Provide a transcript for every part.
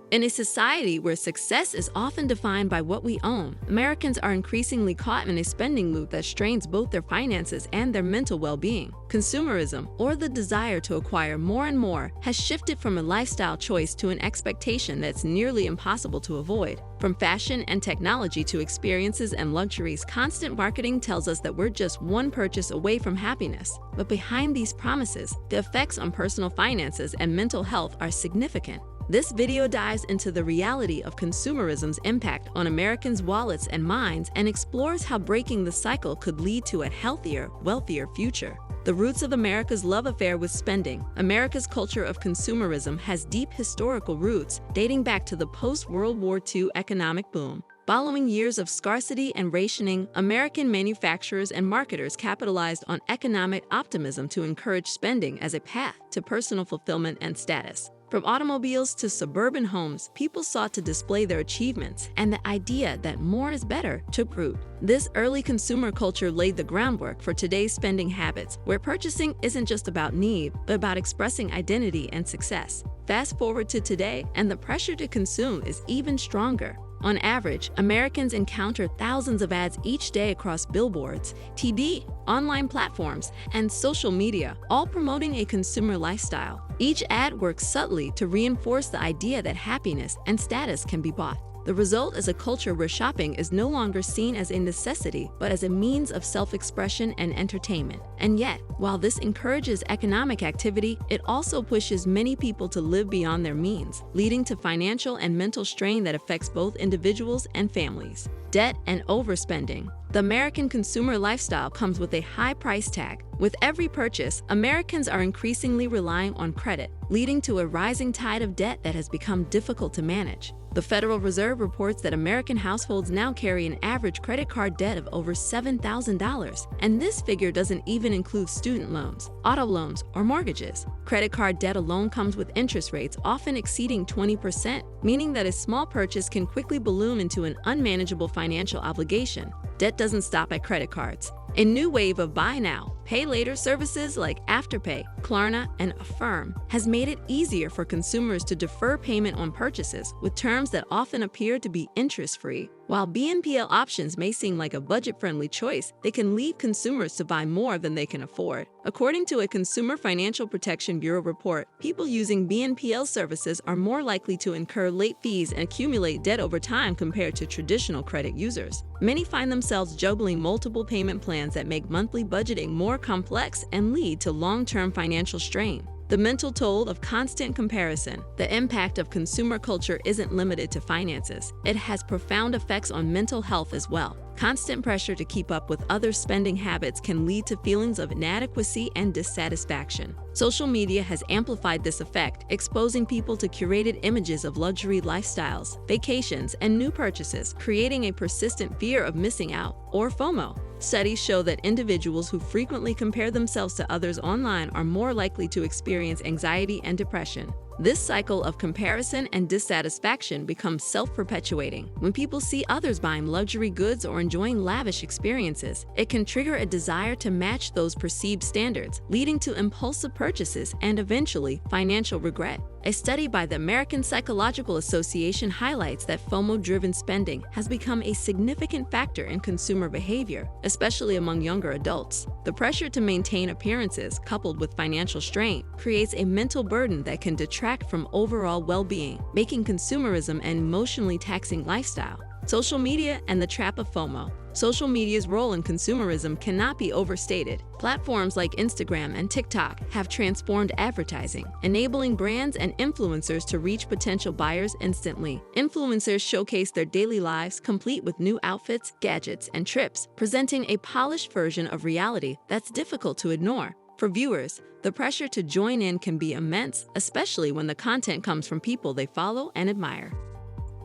In a society where success is often defined by what we own, Americans are increasingly caught in a spending loop that strains both their finances and their mental well-being. Consumerism, or the desire to acquire more and more, has shifted from a lifestyle choice to an expectation that's nearly impossible to avoid. From fashion and technology to experiences and luxuries, constant marketing tells us that we're just one purchase away from happiness. But behind these promises, the effects on personal finances and mental health are significant. This video dives into the reality of consumerism's impact on Americans' wallets and minds and explores how breaking the cycle could lead to a healthier, wealthier future. The roots of America's love affair with spending. America's culture of consumerism has deep historical roots dating back to the post-World War II economic boom. Following years of scarcity and rationing, American manufacturers and marketers capitalized on economic optimism to encourage spending as a path to personal fulfillment and status. From automobiles to suburban homes, people sought to display their achievements, and the idea that more is better took root. This early consumer culture laid the groundwork for today's spending habits, where purchasing isn't just about need, but about expressing identity and success. Fast forward to today, and the pressure to consume is even stronger. On average, Americans encounter thousands of ads each day across billboards, TV, online platforms, and social media, all promoting a consumer lifestyle. Each ad works subtly to reinforce the idea that happiness and status can be bought. The result is a culture where shopping is no longer seen as a necessity, but as a means of self-expression and entertainment. And yet, while this encourages economic activity, it also pushes many people to live beyond their means, leading to financial and mental strain that affects both individuals and families. Debt and overspending. The American consumer lifestyle comes with a high price tag. With every purchase, Americans are increasingly relying on credit, leading to a rising tide of debt that has become difficult to manage. The Federal Reserve reports that American households now carry an average credit card debt of over $7,000, and this figure doesn't even include student loans, auto loans, or mortgages. Credit card debt alone comes with interest rates often exceeding 20%, meaning that a small purchase can quickly balloon into an unmanageable financial obligation. Debt doesn't stop at credit cards. A new wave of buy now, pay later services like Afterpay, Klarna, and Affirm has made it easier for consumers to defer payment on purchases with terms that often appear to be interest-free. While BNPL options may seem like a budget-friendly choice, they can lead consumers to buy more than they can afford. According to a Consumer Financial Protection Bureau report, people using BNPL services are more likely to incur late fees and accumulate debt over time compared to traditional credit users. Many find themselves juggling multiple payment plans that make monthly budgeting more complex and lead to long-term financial strain. The mental toll of constant comparison. The impact of consumer culture isn't limited to finances. It has profound effects on mental health as well. Constant pressure to keep up with other spending habits can lead to feelings of inadequacy and dissatisfaction. Social media has amplified this effect, exposing people to curated images of luxury lifestyles, vacations, and new purchases, creating a persistent fear of missing out, or FOMO. Studies show that individuals who frequently compare themselves to others online are more likely to experience anxiety and depression. This cycle of comparison and dissatisfaction becomes self-perpetuating. When people see others buying luxury goods or enjoying lavish experiences, it can trigger a desire to match those perceived standards, leading to impulsive purchases and eventually financial regret. A study by the American Psychological Association highlights that FOMO-driven spending has become a significant factor in consumer behavior, especially among younger adults. The pressure to maintain appearances, coupled with financial strain, creates a mental burden that can detract from overall well-being, making consumerism an emotionally taxing lifestyle. Social media and the trap of FOMO. Social media's role in consumerism cannot be overstated. Platforms like Instagram and TikTok have transformed advertising, enabling brands and influencers to reach potential buyers instantly. Influencers showcase their daily lives, complete with new outfits, gadgets, and trips, presenting a polished version of reality that's difficult to ignore. For viewers, the pressure to join in can be immense, especially when the content comes from people they follow and admire.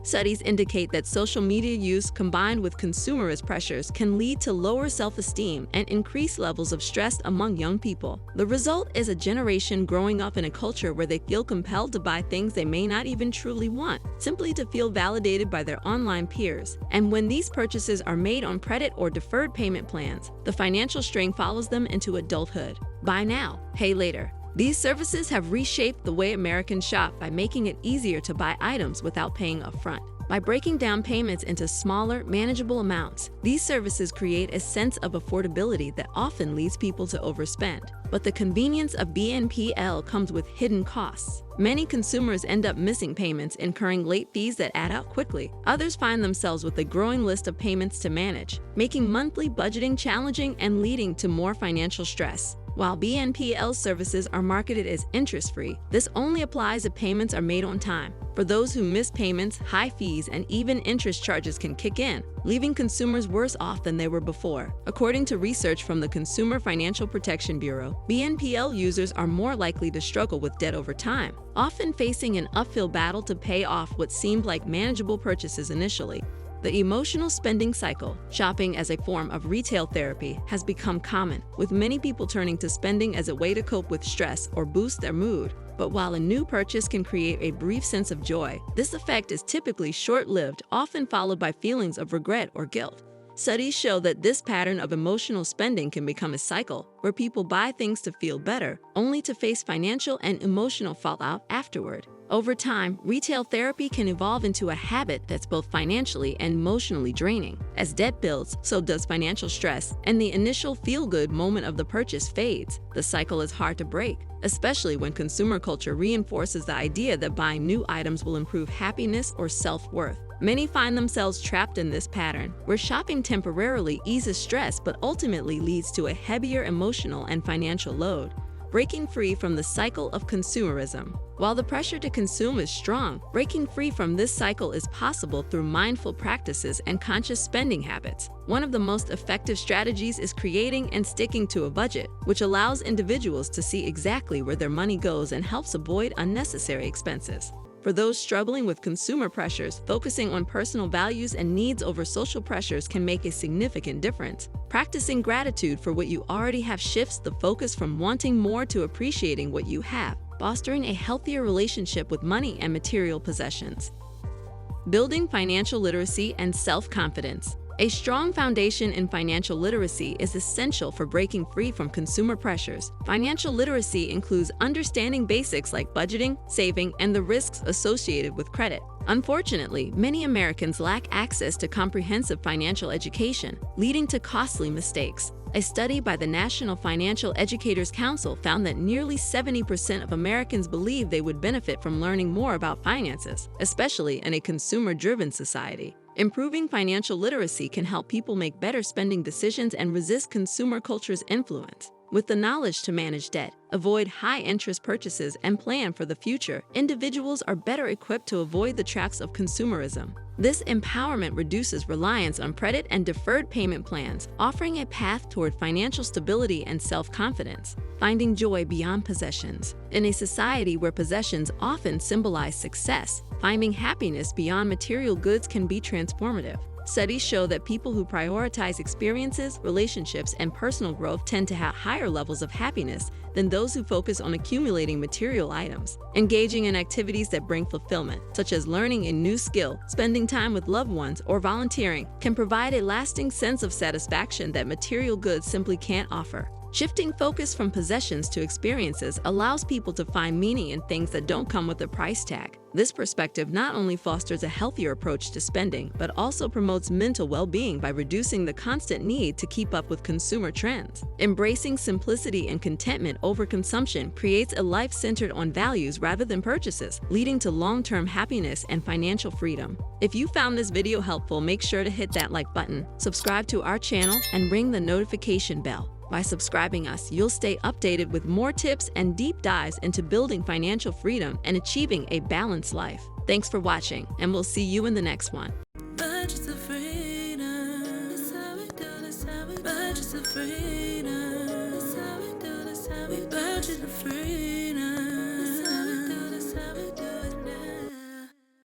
Studies indicate that social media use combined with consumerist pressures can lead to lower self-esteem and increased levels of stress among young people. The result is a generation growing up in a culture where they feel compelled to buy things they may not even truly want, simply to feel validated by their online peers. And when these purchases are made on credit or deferred payment plans, the financial strain follows them into adulthood. Buy now, pay later. These services have reshaped the way Americans shop by making it easier to buy items without paying upfront. By breaking down payments into smaller, manageable amounts, these services create a sense of affordability that often leads people to overspend. But the convenience of BNPL comes with hidden costs. Many consumers end up missing payments, incurring late fees that add up quickly. Others find themselves with a growing list of payments to manage, making monthly budgeting challenging and leading to more financial stress. While BNPL services are marketed as interest-free, this only applies if payments are made on time. For those who miss payments, high fees and even interest charges can kick in, leaving consumers worse off than they were before. According to research from the Consumer Financial Protection Bureau, BNPL users are more likely to struggle with debt over time, often facing an uphill battle to pay off what seemed like manageable purchases initially. The emotional spending cycle, shopping as a form of retail therapy, has become common, with many people turning to spending as a way to cope with stress or boost their mood. But while a new purchase can create a brief sense of joy, this effect is typically short-lived, often followed by feelings of regret or guilt. Studies show that this pattern of emotional spending can become a cycle, where people buy things to feel better, only to face financial and emotional fallout afterward. Over time, retail therapy can evolve into a habit that's both financially and emotionally draining. As debt builds, so does financial stress, and the initial feel-good moment of the purchase fades. The cycle is hard to break, especially when consumer culture reinforces the idea that buying new items will improve happiness or self-worth. Many find themselves trapped in this pattern, where shopping temporarily eases stress but ultimately leads to a heavier emotional and financial load. Breaking free from the cycle of consumerism. While the pressure to consume is strong, breaking free from this cycle is possible through mindful practices and conscious spending habits. One of the most effective strategies is creating and sticking to a budget, which allows individuals to see exactly where their money goes and helps avoid unnecessary expenses. For those struggling with consumer pressures, focusing on personal values and needs over social pressures can make a significant difference. Practicing gratitude for what you already have shifts the focus from wanting more to appreciating what you have, fostering a healthier relationship with money and material possessions. Building financial literacy and self-confidence. A strong foundation in financial literacy is essential for breaking free from consumer pressures. Financial literacy includes understanding basics like budgeting, saving, and the risks associated with credit. Unfortunately, many Americans lack access to comprehensive financial education, leading to costly mistakes. A study by the National Financial Educators Council found that nearly 70% of Americans believe they would benefit from learning more about finances, especially in a consumer-driven society. Improving financial literacy can help people make better spending decisions and resist consumer culture's influence. With the knowledge to manage debt, avoid high-interest purchases, and plan for the future, individuals are better equipped to avoid the traps of consumerism. This empowerment reduces reliance on credit and deferred payment plans, offering a path toward financial stability and self-confidence. Finding joy beyond possessions. In a society where possessions often symbolize success, finding happiness beyond material goods can be transformative. Studies show that people who prioritize experiences, relationships, and personal growth tend to have higher levels of happiness than those who focus on accumulating material items. Engaging in activities that bring fulfillment, such as learning a new skill, spending time with loved ones, or volunteering, can provide a lasting sense of satisfaction that material goods simply can't offer. Shifting focus from possessions to experiences allows people to find meaning in things that don't come with a price tag. This perspective not only fosters a healthier approach to spending, but also promotes mental well-being by reducing the constant need to keep up with consumer trends. Embracing simplicity and contentment over consumption creates a life centered on values rather than purchases, leading to long-term happiness and financial freedom. If you found this video helpful, make sure to hit that like button, subscribe to our channel, and ring the notification bell. By subscribing us, you'll stay updated with more tips and deep dives into building financial freedom and achieving a balanced life. Thanks for watching, and we'll see you in the next one. Budgets of freedom. That's how we do this. Budgets of freedom. That's how we do this. Budget of freedom.